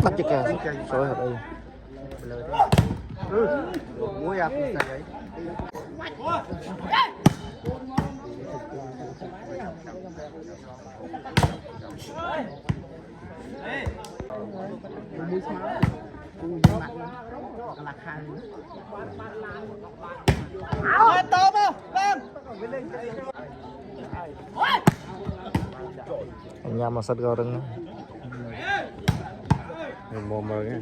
bắt cho kè rồi hợp đi muối ăn vậy muối máu cùi mặn là khai tôm không nhằm mà sắt gò rừng mùa mờ cái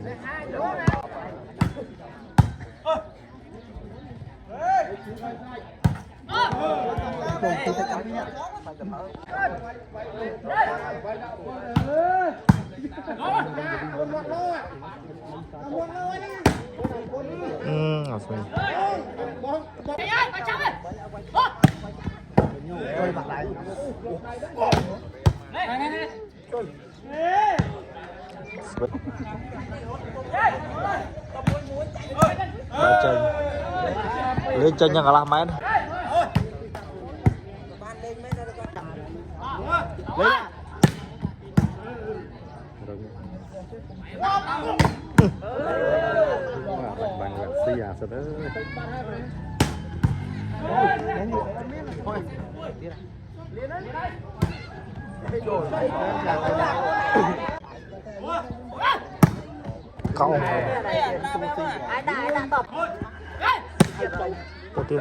lên chân nhang cả làm máy bằng xì à sao đó cậu đầu tiên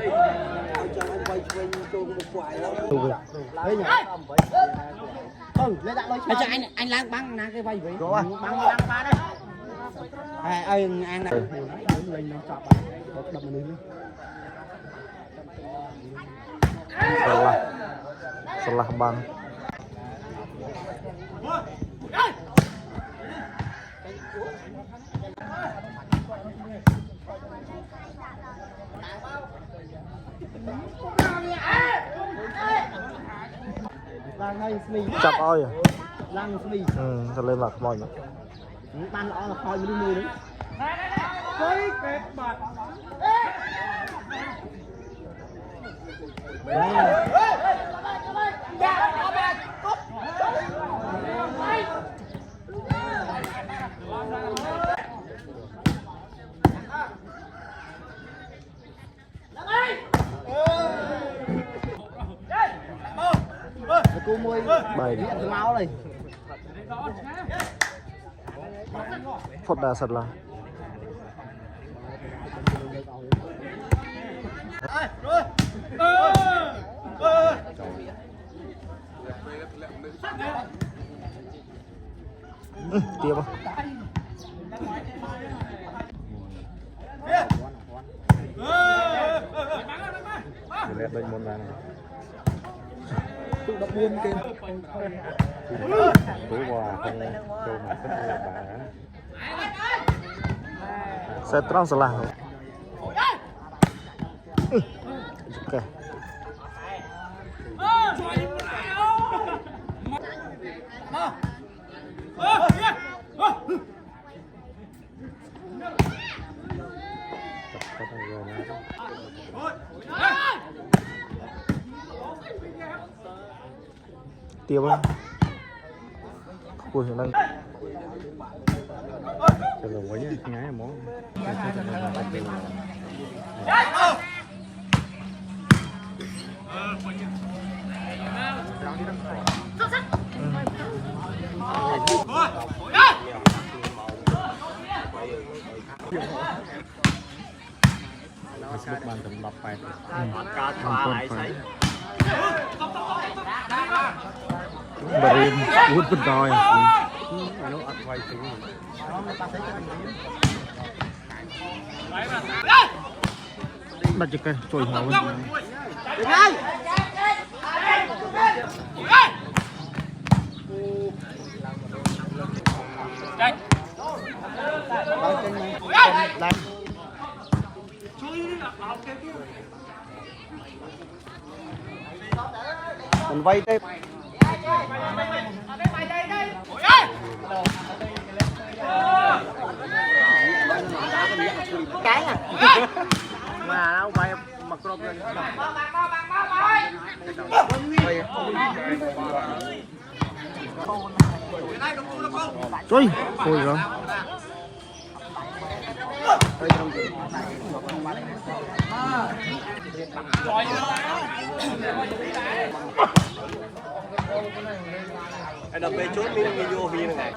cho anh lang băng na cái vay vậy băng phá đấy anh này salah bang chập ơi lang smi thật lên mặt mọi người ban lọ là coi mới mua đấy cái bật cô môi bài máu này phốt đa sật là tiếp không để đây môn này tự đập buôn kênh tú hòa không châu mà thích bà sẽ trăng sẽ làm ok tiếp không cuối đang chờ lâu quá nhá nhái món Facebook ban tầm lọc phải Barim uống bên đòi nó ăn quay xuống đặt cho cái trôi hào lên mình vay đây cái à mà đâu Trời, thôi rồi. Đập về chốt mình vô vì này.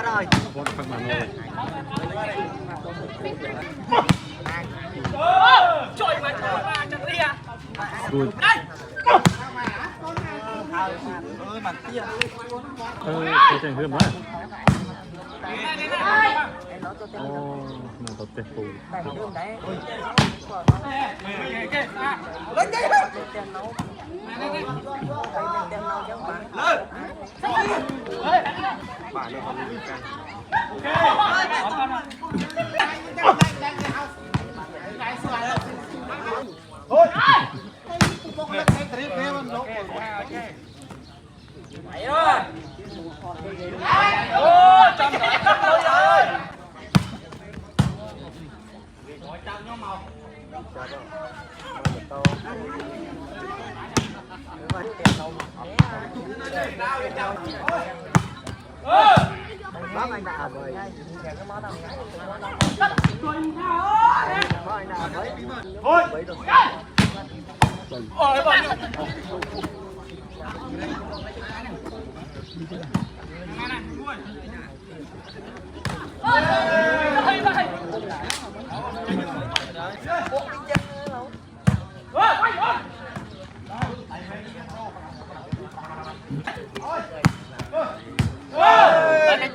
Rồi. Con thằng mà rồi. Trời mà chẳng đi à. Rồi. Cái thằng hươm đó. Ồ, nó tập tết phụ.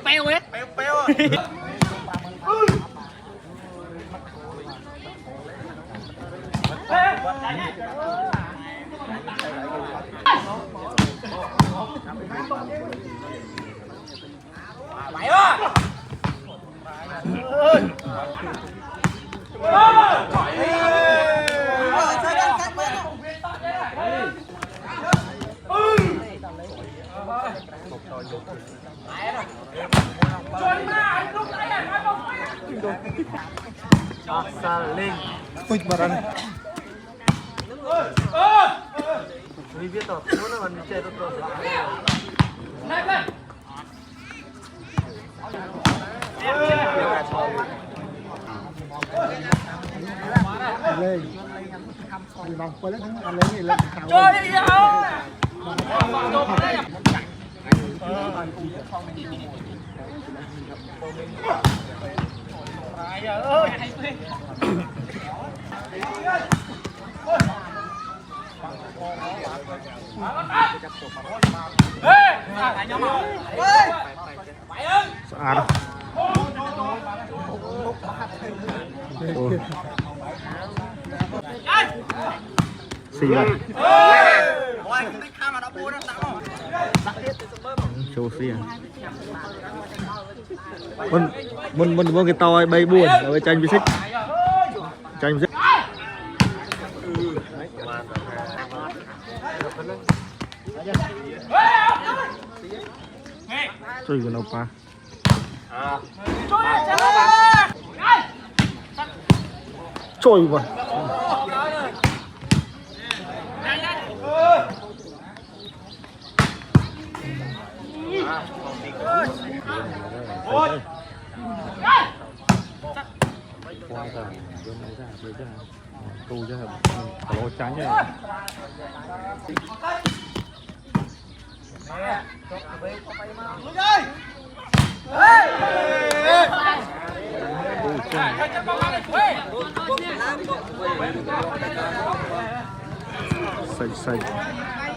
Bèo hết. Ui, barang. Lên. Vòng quay lên thắng lên thì lên cao. Chơi đi đâu. Saan. Ủa. Xì à? Show xì à? Mình vô cái tàu bay buồn rồi tranh với xích. Tranh với xích. Trời cái nào pa. Trời vậy. Tu chứ lỗ trắng chứ. Xanh xanh.